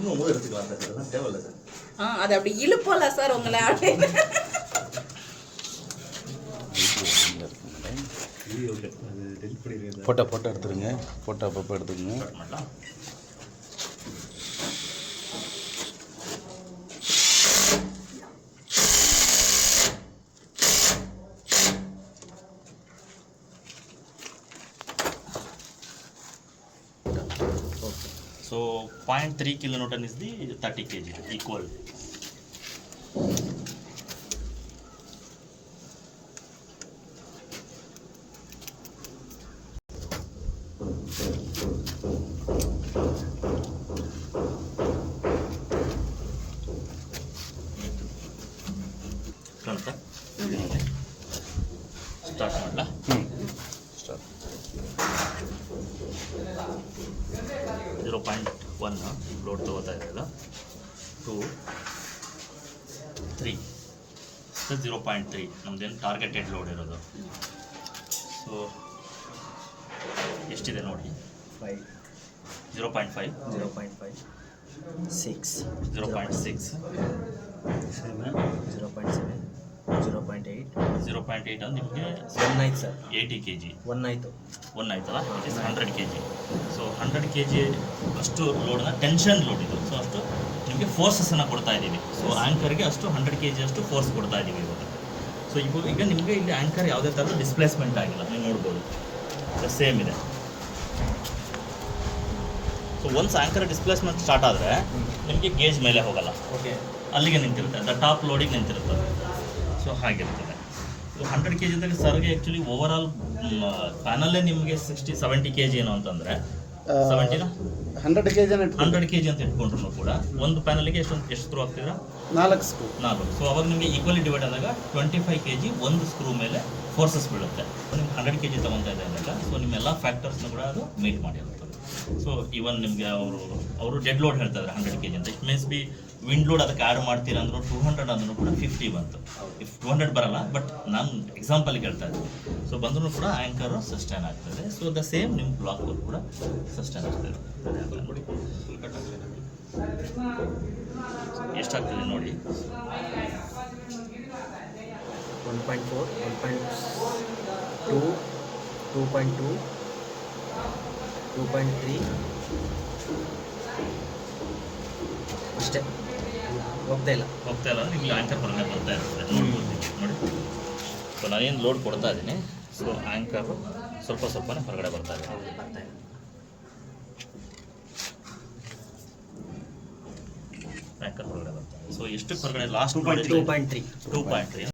தூங்கும்போது எடுத்துக்கலாம் சார், அதெல்லாம் தேவையில்லை சார். அது அப்படி இழுப்போல சார் உங்களை அப்படின்னு. ஃபோட்டோ எடுத்துருங்க, ஃபோட்டோ அப்பப்போ எடுத்துக்கங்க. So 0.3 kilonewton is the 30 kg equal. Start ಮಾಡಲಾ? ಸ್ಟಾರ್ಟ್. 0.1 ಲೋಡ್ ತಗೋತಾ ಇರೋದು, 2, 3, 0.3 ನಮ್ದೇನು ಟಾರ್ಗೆಟೆಡ್ ಲೋಡ್ ಇರೋದು. ಸೊ ಎಷ್ಟಿದೆ ನೋಡಿ, 5, 0.5, 0.5, 6, 0.6, 7, 0.7, 0.8, 0.8 ಅಂದ್ರೆ ನಿಮಗೆ 1 ಆಯ್ತು ಸರ್, 80 kg 1 ಆಯಿತು. 1 ಆಯ್ತಲ್ಲ, it is 100 kg. So 100 kg ಅಷ್ಟು ಲೋಡ್ನ ಟೆನ್ಷನ್ ಲೋಡ್ ಇದು. ಸೊ ಅಷ್ಟು ನಿಮಗೆ ಫೋರ್ಸಸ್ಸನ್ನು ಕೊಡ್ತಾ ಇದ್ದೀವಿ. ಸೊ ಆ್ಯಂಕರ್ಗೆ ಅಷ್ಟು 100 kg ಅಷ್ಟು ಫೋರ್ಸ್ ಕೊಡ್ತಾ ಇದ್ದೀವಿ ಇವಾಗ. ಸೊ ಈಗ ನಿಮಗೆ ಇಲ್ಲಿ ಆ್ಯಂಕರ್ ಯಾವುದೇ ಥರದ ಡಿಸ್ಪ್ಲೇಸ್ಮೆಂಟ್ ಆಗಿಲ್ಲ, ನೀವು ನೋಡ್ಬೋದು, ಸೇಮ್ ಇದೆ. So once anchor displacement start ಆದರೆ ನಿಮಗೆ ಗೇಜ್ ಮೇಲೆ ಹೋಗಲ್ಲ, ಓಕೆ, ಅಲ್ಲಿಗೆ ನಿಂತಿರುತ್ತೆ, ದ ಟಾಪ್ ಲೋಡಿಗೆ ನಿಂತಿರುತ್ತೆ. ಸೊ ಹಾಗಿರ್ತದೆ. ಸೊ 100 kg ಜೊತೆಗೆ ಸರ್ಗೆ ಆ್ಯಕ್ಚುಲಿ ಓವರ್ ಆಲ್ ಪ್ಯಾನಲ್ಲೇ ನಿಮಗೆ 60-70 kg ಏನು ಅಂತಂದರೆ 70 100 kg 100 kg ಅಂತ ಇಟ್ಕೊಂಡ್ರು ಕೂಡ ಒಂದು ಪ್ಯಾನಲ್ಗೆ ಎಷ್ಟು ಸ್ಕ್ರೂ ಹಾಕ್ತಿದ್ರ? 4 ಸ್ಕ್ರೂ. ಸೊ ಅವಾಗ ನಿಮಗೆ ಈಕ್ವಲಿ ಡಿವೈಡ್ ಆದಾಗ 25 kg ಒಂದು ಸ್ಕ್ರೂ ಮೇಲೆ ಫೋರ್ಸಸ್ ಬೀಳುತ್ತೆ. ನಿಮ್ಗೆ 100 kg ತೊಗೊತಾ ಇದೆ ಅಂದಾಗ ಸೊ ನಿಮ್ಮೆಲ್ಲ ಫ್ಯಾಕ್ಟರ್ಸ್ನ ಕೂಡ ಅದು ಮೀಟ್ ಮಾಡಿರುತ್ತೆ. ಸೊ ಈವನ್ ನಿಮಗೆ ಅವರು ಡೆಡ್ ಲೋಡ್ ಹೇಳ್ತಾ ಇದ್ದಾರೆ 100 kg ಅಂತ. It means B wind load ಅದಕ್ಕೆ ಆ್ಯಡ್ ಮಾಡ್ತೀರಾ ಅಂದ್ರೂ 200 ಅಂದ್ರೂ ಕೂಡ 50 ಬಂತು. ಇಫ್ 200 ಬರಲ್ಲ, ಬಟ್ ನಾನು ಎಕ್ಸಾಂಪಲ್ಗೆ ಹೇಳ್ತಾ ಇದ್ದೀನಿ. ಸೊ ಬಂದ್ರೂ ಕೂಡ ಆ್ಯಂಕರು ಸಸ್ಟೈನ್ ಆಗ್ತದೆ. ಸೊ ದ ಸೇಮ್ ನಿಮ್ಮ ಬ್ಲಾಕ್ ಕೂಡ ಸಸ್ಟೈನ್ ಆಗ್ತದೆ. ಎಷ್ಟಾಗ್ತದೆ ನೋಡಿ, 1.4, 1.2, 2.2, 2.3 ಅಷ್ಟೇ, ಹೋಗ್ತಾ ಇಲ್ಲ ನಿಮಗೆ ಆ್ಯಂಕರ್ ಹೊರಗಡೆ ಬರ್ತಾ ಇರುತ್ತೆ, ನೋಡ್ಬೋದು ನೋಡಿ. ಸೊ ನಾನೇನು ಲೋಡ್ ಕೊಡ್ತಾ ಇದ್ದೀನಿ, ಸೊ ಆ್ಯಂಕರು ಸ್ವಲ್ಪನೇ ಹೊರಗಡೆ ಬರ್ತಾ ಇದೆ. ಆ್ಯಂಕರ್ ಹೊರಗಡೆ ಬರ್ತಾ ಇದೆ. ಸೊ ಎಷ್ಟು ಹೊರಗಡೆ ಲಾಸ್ಟ್ 2.3